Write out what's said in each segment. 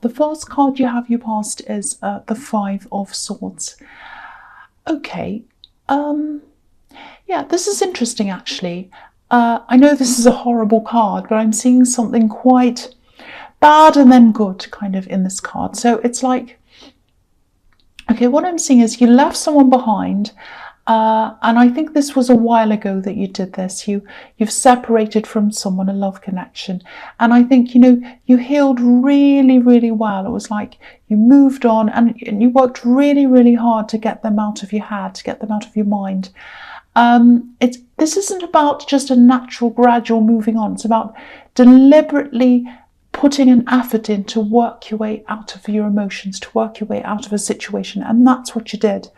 the first card you have you passed is the Five of Swords. Okay, yeah, this is interesting actually. I know this is a horrible card, but I'm seeing something quite bad and then good kind of in this card. So it's like, okay, what I'm seeing is you left someone behind, and I think this was a while ago that you did this. You've separated from someone, a love connection, and I think, you know, you healed really, really well. It was like you moved on and you worked really, really hard to get them out of your head, to get them out of your mind. This isn't about just a natural, gradual moving on. It's about deliberately putting an effort in to work your way out of your emotions, to work your way out of a situation. And that's what you did.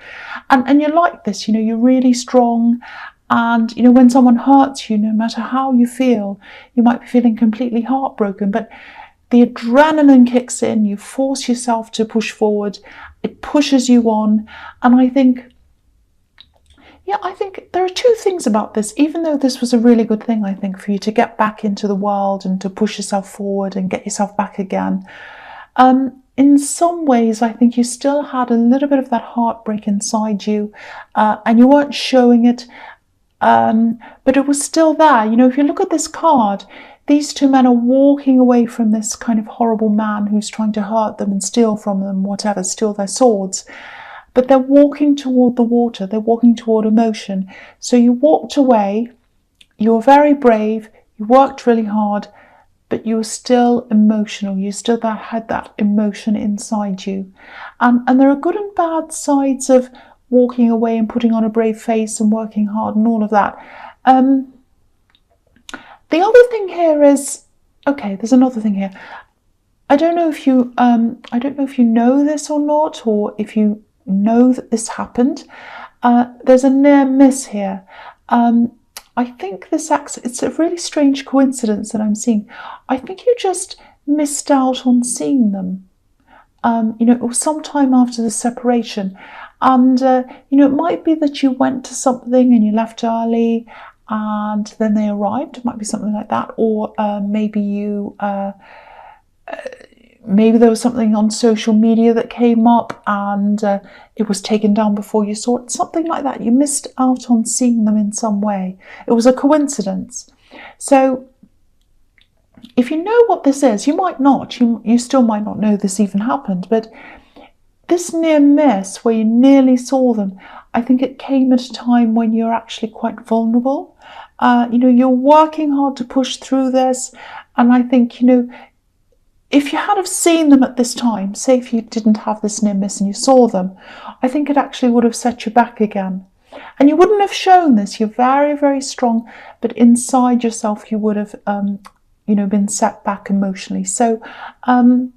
And you're like this, you know, you're really strong. And, you know, when someone hurts you, no matter how you feel, you might be feeling completely heartbroken, but the adrenaline kicks in, you force yourself to push forward, it pushes you on. And I think, yeah, I think there are two things about this. Even though this was a really good thing, I think, for you to get back into the world and to push yourself forward and get yourself back again, in some ways, I think you still had a little bit of that heartbreak inside you, and you weren't showing it, but it was still there. You know, if you look at this card, these two men are walking away from this kind of horrible man who's trying to hurt them and steal from them, whatever, steal their swords. But they're walking toward the water, they're walking toward emotion. So you walked away, you were very brave, you worked really hard, but you were still emotional. You still had that emotion inside you. And there are good and bad sides of walking away and putting on a brave face and working hard and all of that. The other thing here is, okay, there's another thing here. I don't know if you know this or not, or if you know that this happened. There's a near miss here. I think it's a really strange coincidence that I'm seeing. I think you just missed out on seeing them. You know, it was sometime after the separation, and you know, it might be that you went to something and you left early and then they arrived. It might be something like that, or maybe you maybe there was something on social media that came up and it was taken down before you saw it. Something like that. You missed out on seeing them in some way. It was a coincidence. So if you know what this is, you might not. You still might not know this even happened. But this near miss where you nearly saw them, I think it came at a time when you're actually quite vulnerable. You know, you're working hard to push through this. And I think, you know, if you had have seen them at this time, say if you didn't have this near miss and you saw them, I think it actually would have set you back again. And you wouldn't have shown this. You're very, very strong, but inside yourself you would have, you know, been set back emotionally. So, yeah,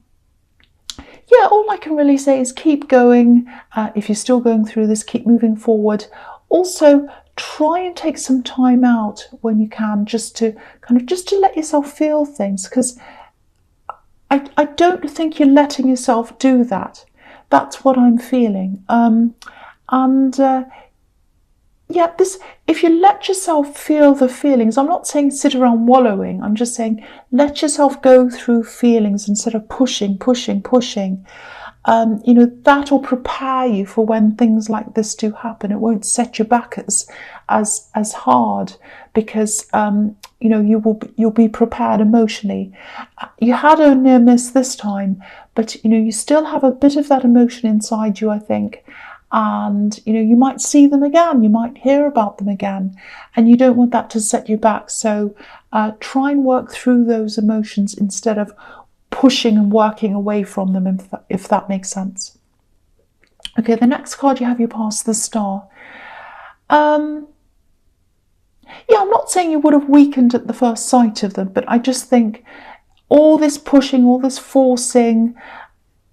all I can really say is keep going. If you're still going through this, keep moving forward. Also, try and take some time out when you can, just to let yourself feel things, because I don't think you're letting yourself do that. That's what I'm feeling. Yeah, if you let yourself feel the feelings, I'm not saying sit around wallowing, I'm just saying let yourself go through feelings instead of pushing. You know, that will prepare you for when things like this do happen. It won't set you back as hard, because you know, you'll be prepared emotionally. You had a near miss this time, but you know, you still have a bit of that emotion inside you, I think. And you know, you might see them again, you might hear about them again, and you don't want that to set you back. So try and work through those emotions instead of pushing and working away from them, if that makes sense. Okay, the next card you have, you pass the Star. Yeah, I'm not saying you would have weakened at the first sight of them, but I just think all this pushing, all this forcing,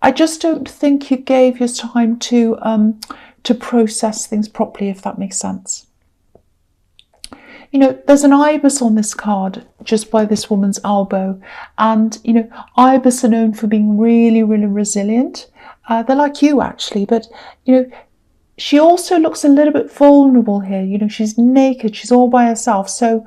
I just don't think you gave your time to process things properly, if that makes sense. You know, there's an ibis on this card just by this woman's elbow, and you know, ibis are known for being really, really resilient. They're like you actually, but you know, she also looks a little bit vulnerable here. You know, she's naked, she's all by herself. So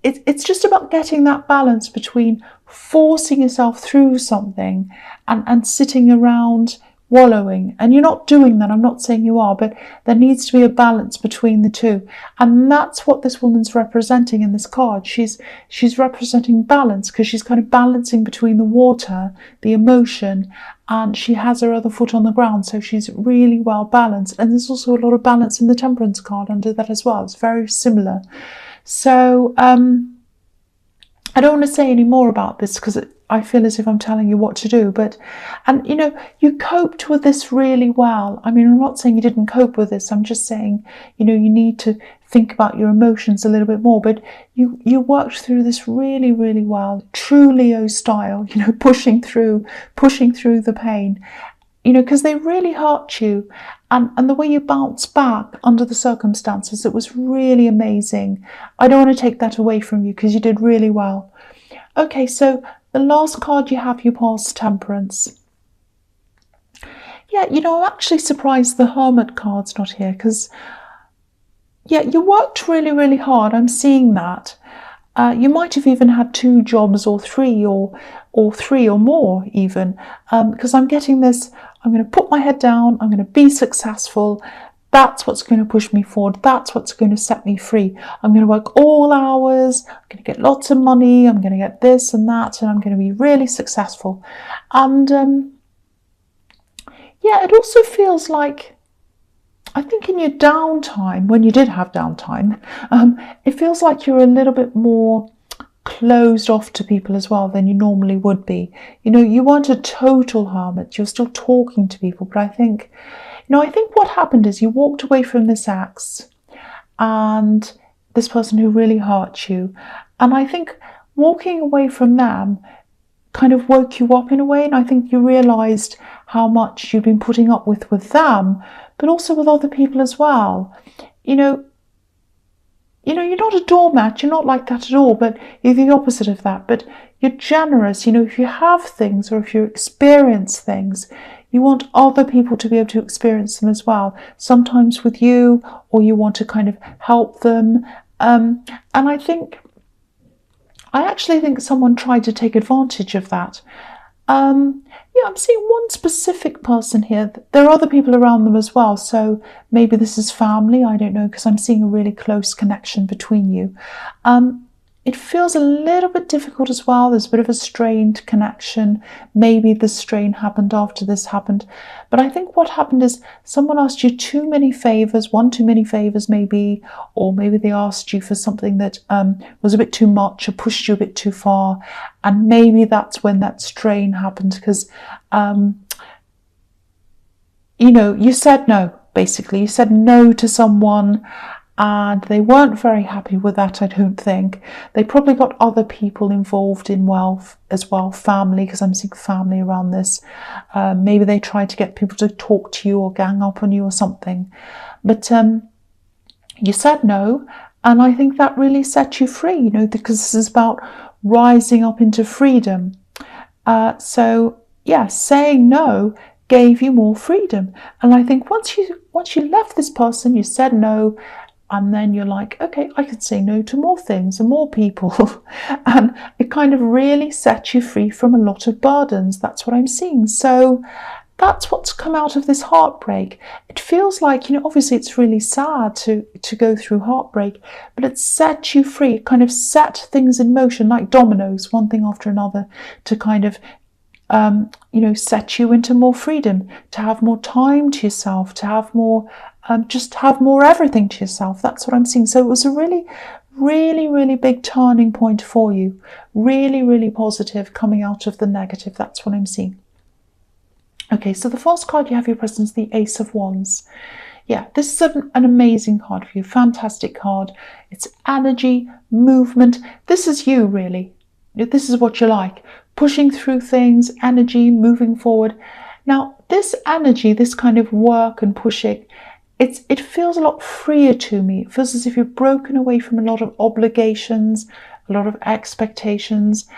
it's just about getting that balance between forcing yourself through something and sitting around wallowing. And you're not doing that. I'm not saying you are, but there needs to be a balance between the two. And that's what this woman's representing in this card. She's representing balance, because she's kind of balancing between the water, the emotion, and she has her other foot on the ground. So she's really well balanced. And there's also a lot of balance in the Temperance card under that as well. It's very similar. So I don't want to say any more about this because I feel as if I'm telling you what to do. And you know, you coped with this really well. I mean, I'm not saying you didn't cope with this. I'm just saying, you know, you need to think about your emotions a little bit more. But you worked through this really, really well. True Leo style, you know, pushing through the pain. You know, because they really hurt you, and the way you bounced back under the circumstances, it was really amazing. I don't want to take that away from you because you did really well. Okay, so the last card you have, you passed Temperance. Yeah, you know, I'm actually surprised the Hermit card's not here because, yeah, you worked really, really hard. I'm seeing that. You might have even had 2 jobs or 3 or 3 or more even, because I'm getting this. I'm going to put my head down. I'm going to be successful. That's what's going to push me forward. That's what's going to set me free. I'm going to work all hours. I'm going to get lots of money. I'm going to get this and that, and I'm going to be really successful. And yeah, it also feels like, I think in your downtime, when you did have downtime, it feels like you're a little bit more closed off to people as well than you normally would be. You know, you weren't a total hermit. You're still talking to people. But I think what happened is you walked away from this ex and this person who really hurt you. And I think walking away from them kind of woke you up in a way. And I think you realised how much you've been putting up with them, but also with other people as well. You know, you're not a doormat, you're not like that at all, but you're the opposite of that. But you're generous. You know, if you have things or if you experience things, you want other people to be able to experience them as well. Sometimes with you, or you want to kind of help them. And I actually think someone tried to take advantage of that. Yeah, I'm seeing one specific person here. There are other people around them as well. So maybe this is family. I don't know, because I'm seeing a really close connection between you. It feels a little bit difficult as well. There's a bit of a strained connection. Maybe the strain happened after this happened. But I think what happened is someone asked you too many favours, one too many favours maybe, or maybe they asked you for something that was a bit too much or pushed you a bit too far. And maybe that's when that strain happened because, you know, you said no, basically. You said no to someone, and they weren't very happy with that, I don't think. They probably got other people involved in wealth as well, family, because I'm seeing family around this. Maybe they tried to get people to talk to you or gang up on you or something. But you said no, and I think that really set you free, you know, because this is about rising up into freedom. So, yeah, saying no gave you more freedom. And I think once you left this person, you said no, and then you're like, okay, I can say no to more things and more people. And it kind of really set you free from a lot of burdens. That's what I'm seeing. So that's what's come out of this heartbreak. It feels like, you know, obviously it's really sad to go through heartbreak, but it set you free. It kind of set things in motion like dominoes, one thing after another, to kind of you know, set you into more freedom, to have more time to yourself, to have more, just have more everything to yourself. That's what I'm seeing. So it was a really, really, really big turning point for you. Really, really positive, coming out of the negative. That's what I'm seeing. Okay, so the first card you have your presence, the Ace of Wands. Yeah, this is an amazing card for you. Fantastic card. It's energy, movement. This is you, really. This is what you like. Pushing through things, energy, moving forward. Now, this energy, this kind of work and pushing, it feels a lot freer to me. It feels as if you've broken away from a lot of obligations, a lot of expectations.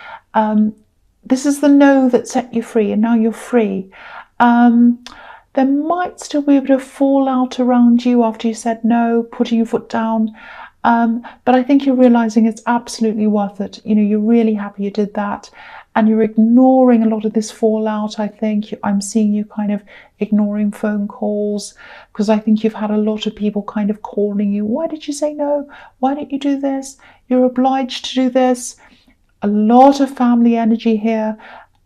This is the no that set you free, and now you're free. There might still be a bit of fallout around you after you said no, putting your foot down. But I think you're realising it's absolutely worth it. You know, you're really happy you did that. and you're ignoring a lot of this fallout. I think I'm seeing you kind of ignoring phone calls, because I think you've had a lot of people kind of calling you. Why did you say no? Why didn't you do this? You're obliged to do this. A lot of family energy here,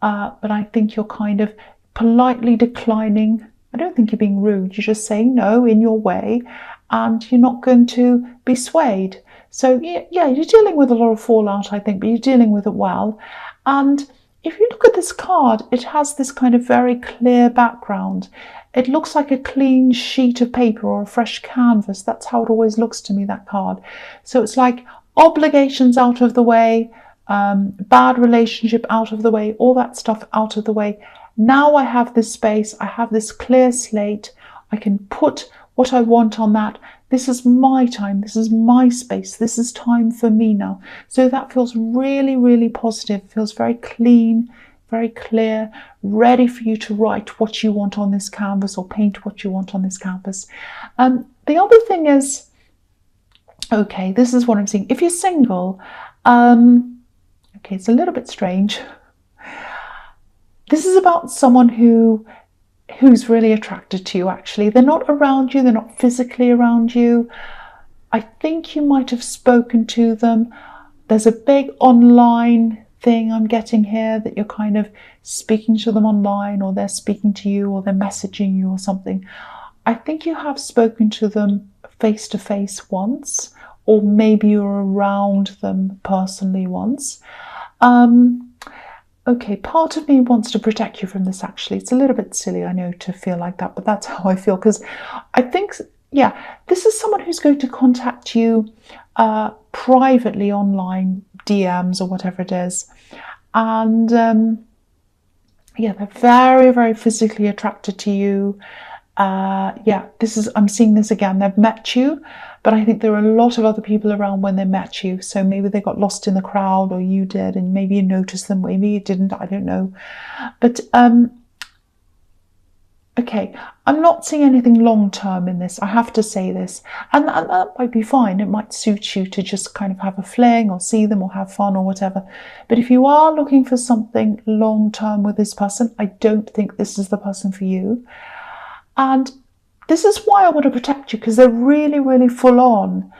but I think you're kind of politely declining. I don't think you're being rude. You're just saying no in your way, and you're not going to be swayed. So yeah, you're dealing with a lot of fallout, I think, but you're dealing with it well. And if you look at this card, it has this kind of very clear background. It looks like a clean sheet of paper or a fresh canvas. That's how it always looks to me, that card. So it's like obligations out of the way, bad relationship out of the way, all that stuff out of the way. Now I have this space, I have this clear slate, I can put what I want on that. This is my time, this is my space, this is time for me now. So that feels really, really positive, feels very clean, very clear, ready for you to write what you want on this canvas or paint what you want on this canvas. The other thing is, okay, this is what I'm seeing. If you're single, okay, it's a little bit strange. This is about someone who's really attracted to you, actually. They're not around you, they're not physically around you. I think you might have spoken to them. There's a big online thing I'm getting here, that you're kind of speaking to them online, or they're speaking to you, or they're messaging you or something. I think you have spoken to them face to face once, or maybe you're around them personally once. Okay, part of me wants to protect you from this, actually. It's a little bit silly, I know, to feel like that, but that's how I feel, because I think, yeah, this is someone who's going to contact you privately online, DMs or whatever it is. And yeah, they're very, very physically attracted to you. Yeah, I'm seeing this again. They've met you, but I think there are a lot of other people around when they met you. So maybe they got lost in the crowd, or you did, and maybe you noticed them, maybe you didn't, I don't know. But okay, I'm not seeing anything long-term in this, I have to say this. And that might be fine. It might suit you to just kind of have a fling, or see them, or have fun, or whatever. But if you are looking for something long-term with this person, I don't think this is the person for you. And this is why I want to protect you, because they're really, really full on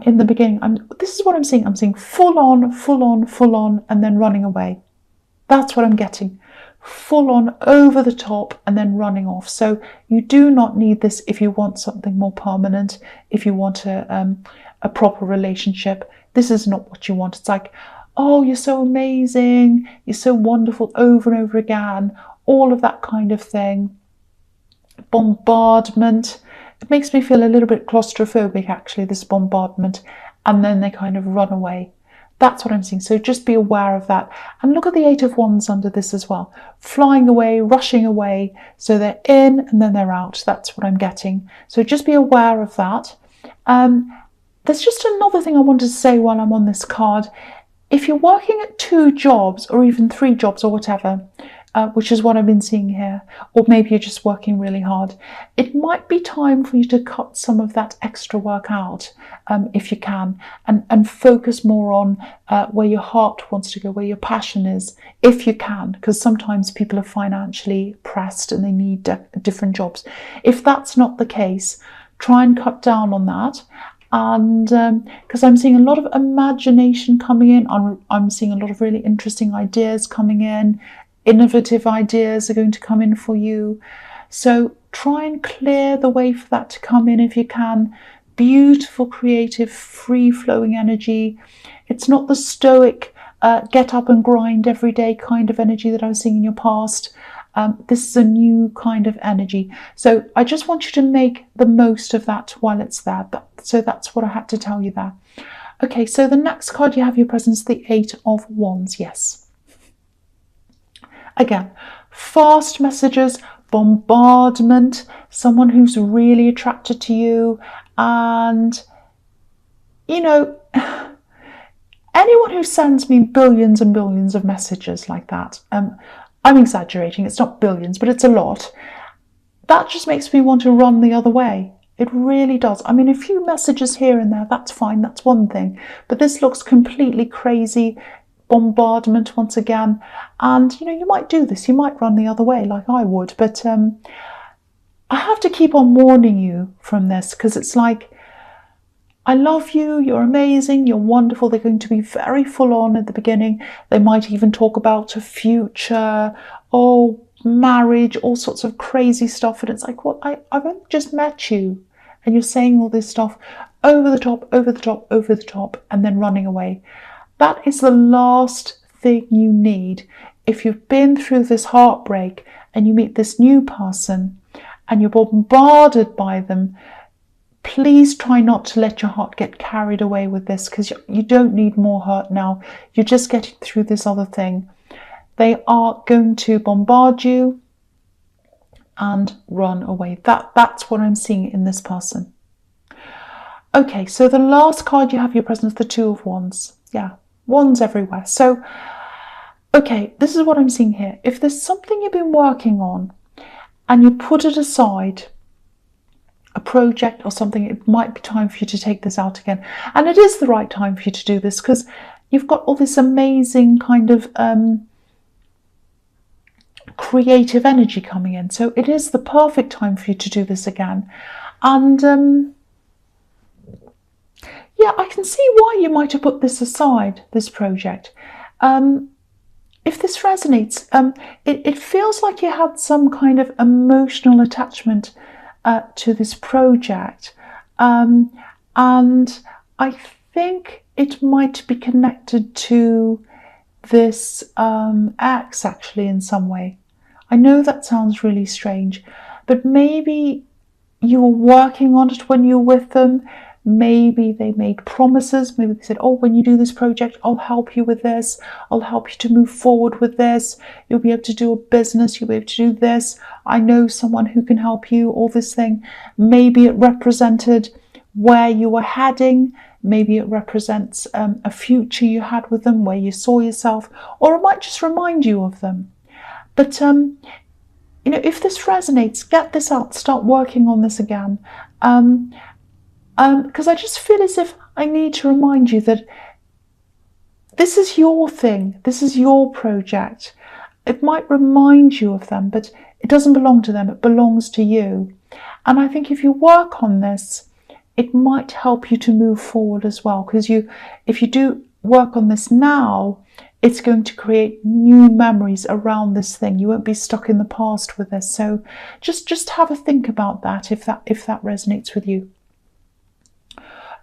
in the beginning. This is what I'm seeing. I'm seeing full on, full on, full on, and then running away. That's what I'm getting. Full on, over the top, and then running off. So you do not need this if you want something more permanent, if you want a proper relationship. This is not what you want. It's like, oh, you're so amazing, you're so wonderful, over and over again, all of that kind of thing. Bombardment. It makes me feel a little bit claustrophobic, actually, this bombardment. And then they kind of run away. That's what I'm seeing. So just be aware of that. And look at the 8 of Wands under this as well. Flying away, rushing away. So they're in and then they're out. That's what I'm getting. So just be aware of that. There's just another thing I wanted to say while I'm on this card. If you're working at 2 jobs, or even 3 jobs, or whatever, which is what I've been seeing here, or maybe you're just working really hard, it might be time for you to cut some of that extra work out, if you can, and focus more on where your heart wants to go, where your passion is, if you can, because sometimes people are financially pressed and they need different jobs. If that's not the case, try and cut down on that. And because I'm seeing a lot of imagination coming in, I'm seeing a lot of really interesting ideas coming in. Innovative ideas are going to come in for you. So try and clear the way for that to come in if you can. Beautiful, creative, free-flowing energy. It's not the stoic, get up and grind every day kind of energy that I was seeing in your past. This is a new kind of energy. So I just want you to make the most of that while it's there. So that's what I had to tell you there. Okay, so the next card you have your presence, the 8 of Wands. Yes. Again, fast messages, bombardment, someone who's really attracted to you, and, you know, anyone who sends me billions and billions of messages like that, I'm exaggerating, it's not billions, but it's a lot. That just makes me want to run the other way. It really does. I mean, a few messages here and there, that's fine, that's one thing. But this looks completely crazy, bombardment once again. And, you know, you might do this. You might run the other way like I would. But I have to keep on warning you from this, because it's like, I love you, you're amazing, you're wonderful. They're going to be very full on at the beginning. They might even talk about a future, marriage, all sorts of crazy stuff. And it's like, well, I've only just met you and you're saying all this stuff over the top, over the top, over the top, and then running away. That is the last thing you need. If you've been through this heartbreak and you meet this new person and you're bombarded by them, please try not to let your heart get carried away with this, because you don't need more hurt now. You're just getting through this other thing. They are going to bombard you and run away. That's what I'm seeing in this person. Okay, so the last card you have your presence, the Two of Wands. Yeah, wands everywhere. So, okay, this is what I'm seeing here. If there's something you've been working on and you put it aside, a project or something, it might be time for you to take this out again. And it is the right time for you to do this, because you've got all this amazing kind of creative energy coming in. So it is the perfect time for you to do this again. And yeah, I can see why you might have put this aside, this project. If this resonates, it feels like you had some kind of emotional attachment to this project, and I think it might be connected to this ex, actually, in some way. I know that sounds really strange, but maybe you were working on it when you were with them. Maybe they made promises. Maybe they said, oh, when you do this project, I'll help you with this. I'll help you to move forward with this. You'll be able to do a business. You'll be able to do this. I know someone who can help you, all this thing. Maybe it represented where you were heading. Maybe it represents a future you had with them where you saw yourself, or it might just remind you of them. But, you know, if this resonates, get this out, start working on this again. Because I just feel as if I need to remind you that this is your thing. This is your project. It might remind you of them, but it doesn't belong to them. It belongs to you. And I think if you work on this, it might help you to move forward as well. Because if you do work on this now, it's going to create new memories around this thing. You won't be stuck in the past with this. So just have a think about that if that resonates with you.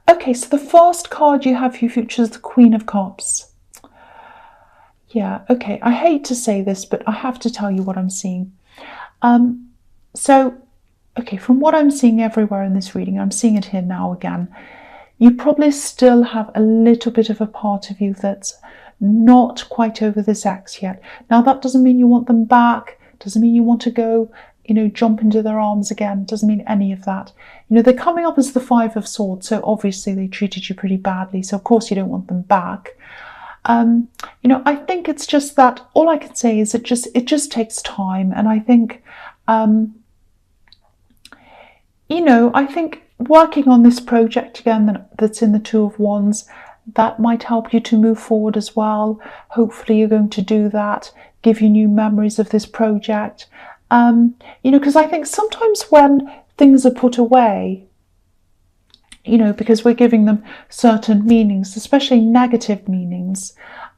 Okay, so the first card you have for your future is the Queen of Cups. Yeah, okay, I hate to say this, but I have to tell you what I'm seeing. So, okay, from what I'm seeing everywhere in this reading, I'm seeing it here now again, you probably still have a little bit of a part of you that's not quite over this ex yet. Now, that doesn't mean you want them back, doesn't mean you want to go, you know, jump into their arms again, doesn't mean any of that. You know, they're coming up as the Five of Swords, so obviously they treated you pretty badly, so of course you don't want them back. You know, I think it's just that, all I can say is it just takes time, and I think, you know, I think working on this project again that's in the Two of Wands, that might help you to move forward as well. Hopefully you're going to do that, give you new memories of this project. You know, because I think sometimes when things are put away, you know, because we're giving them certain meanings, especially negative meanings,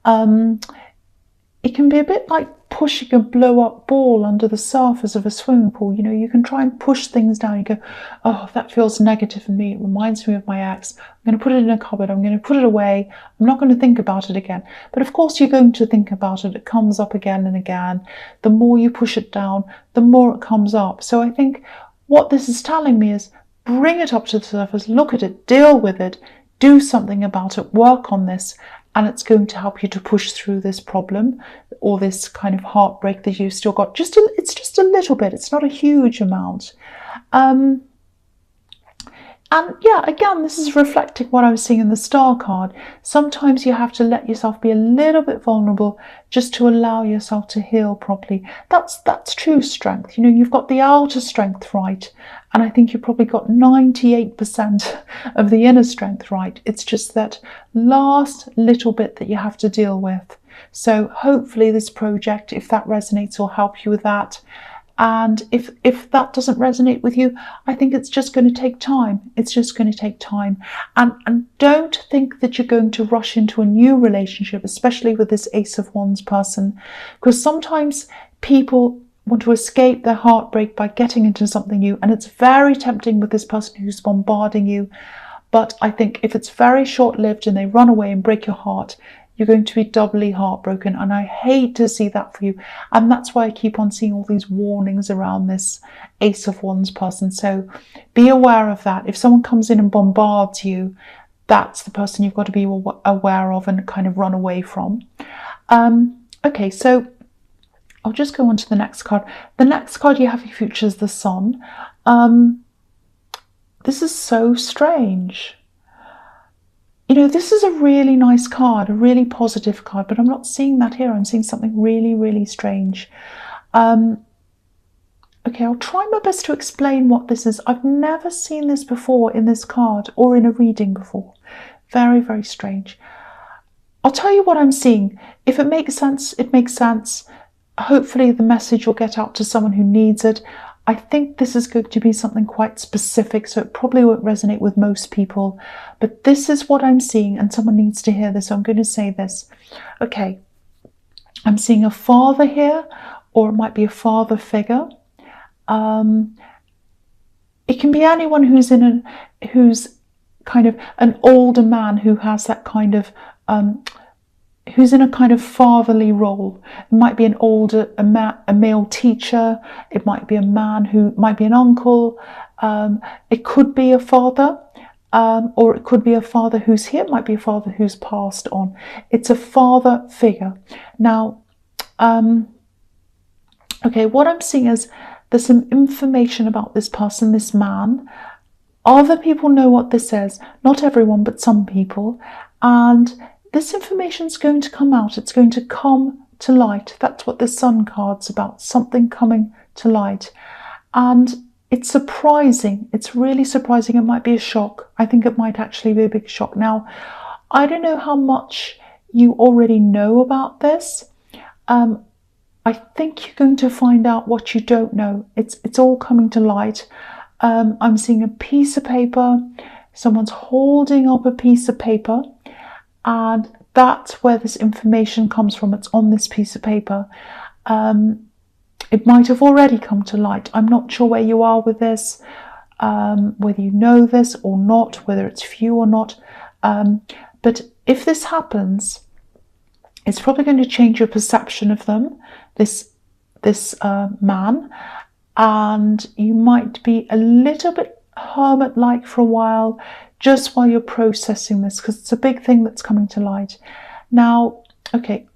it can be a bit like pushing a blow-up ball under the surface of a swimming pool. You know, you can try and push things down. You go, oh, that feels negative for me. It reminds me of my ex. I'm going to put it in a cupboard. I'm going to put it away. I'm not going to think about it again. But of course, you're going to think about it. It comes up again and again. The more you push it down, the more it comes up. So I think what this is telling me is bring it up to the surface, look at it, deal with it, do something about it, work on this, and it's going to help you to push through this problem or this kind of heartbreak that you've still got. It's just a little bit. It's not a huge amount. And yeah, again, this is reflecting what I was seeing in the Star card. Sometimes you have to let yourself be a little bit vulnerable just to allow yourself to heal properly. That's true strength. You know, you've got the outer strength right, and I think you've probably got 98% of the inner strength right. It's just that last little bit that you have to deal with. So hopefully this project, if that resonates, will help you with that. And if that doesn't resonate with you, I think it's just going to take time. It's just going to take time. And don't think that you're going to rush into a new relationship, especially with this Ace of Wands person, because sometimes people want to escape their heartbreak by getting into something new. And it's very tempting with this person who's bombarding you. But I think if it's very short-lived and they run away and break your heart, you're going to be doubly heartbroken. And I hate to see that for you. And that's why I keep on seeing all these warnings around this Ace of Wands person. So be aware of that. If someone comes in and bombards you, that's the person you've got to be aware of and kind of run away from. Okay, so I'll just go on to the next card. The next card you have your future is the Sun. This is so strange. You know, this is a really nice card, a really positive card, but I'm not seeing that here. I'm seeing something really, really strange. Okay, I'll try my best to explain what this is. I've never seen this before in this card or in a reading before. Very, very strange. I'll tell you what I'm seeing. If it makes sense, it makes sense. Hopefully the message will get out to someone who needs it. I think this is going to be something quite specific, so it probably won't resonate with most people. But this is what I'm seeing, and someone needs to hear this, so I'm going to say this. Okay, I'm seeing a father here, or it might be a father figure. It can be anyone who's kind of an older man who has that kind of who's in a kind of fatherly role. It might be a male teacher. It might be a man who might be an uncle. It could be a father, or it could be a father who's here. It might be a father who's passed on. It's a father figure. Now, okay, what I'm seeing is there's some information about this person, this man. Other people know what this is. Not everyone, but some people. And this information is going to come out. It's going to come to light. That's what the Sun card's about, something coming to light. And it's surprising. It's really surprising. It might be a shock. I think it might actually be a big shock. Now, I don't know how much you already know about this. I think you're going to find out what you don't know. It's all coming to light. I'm seeing a piece of paper. Someone's holding up a piece of paper. And that's where this information comes from. It's on this piece of paper. It might have already come to light. I'm not sure where you are with this, whether you know this or not, whether it's for you or not. But if this happens, it's probably going to change your perception of them, this man. And you might be a little bit hermit-like for a while, just while you're processing this, because it's a big thing that's coming to light. Now, okay,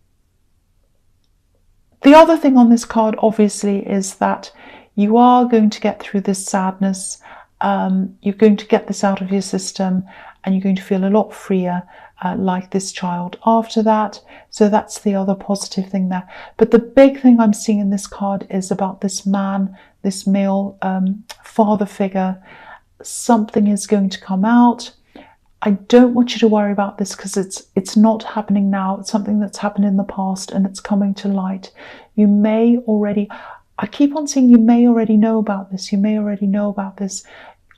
the other thing on this card, obviously, is that you are going to get through this sadness. You're going to get this out of your system, and you're going to feel a lot freer, like this child after that. So that's the other positive thing there. But the big thing I'm seeing in this card is about this man, this male father figure. Something is going to come out. I don't want you to worry about this, because it's not happening now. It's something that's happened in the past, and it's coming to light. You may already, I keep on saying you may already know about this. You may already know about this,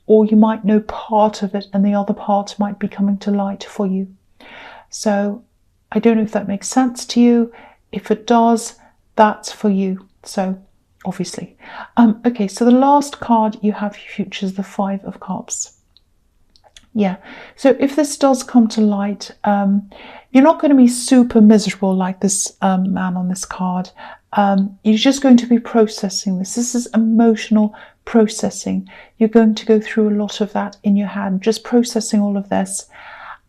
or you might know part of it, and the other part might be coming to light for you. So I don't know if that makes sense to you. If it does, that's for you. So obviously. Okay, so the last card you have your future is the Five of Cups. Yeah, so if this does come to light, you're not going to be super miserable like this man on this card. You're just going to be processing this. This is emotional processing. You're going to go through a lot of that in your head, just processing all of this.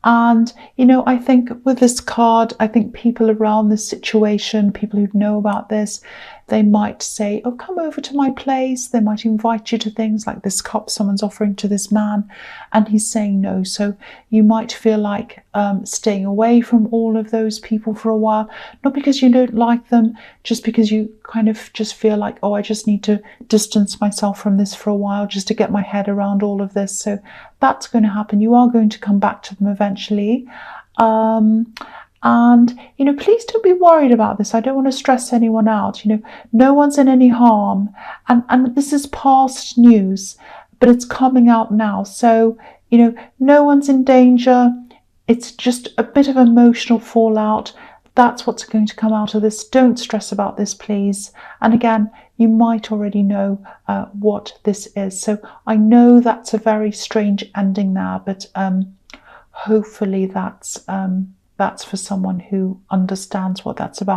And, you know, I think with this card, I think people around this situation, people who know about this, they might say, oh, come over to my place. They might invite you to things like this cup someone's offering to this man, and he's saying no. So you might feel like staying away from all of those people for a while, not because you don't like them, just because you kind of just feel like, oh, I just need to distance myself from this for a while just to get my head around all of this. So that's going to happen. You are going to come back to them eventually. And, please don't be worried about this. I don't want to stress anyone out. No one's in any harm. And this is past news, but it's coming out now. So, no one's in danger. It's just a bit of emotional fallout. That's what's going to come out of this. Don't stress about this, please. And again, you might already know what this is. So I know that's a very strange ending there, but hopefully that's for someone who understands what that's about.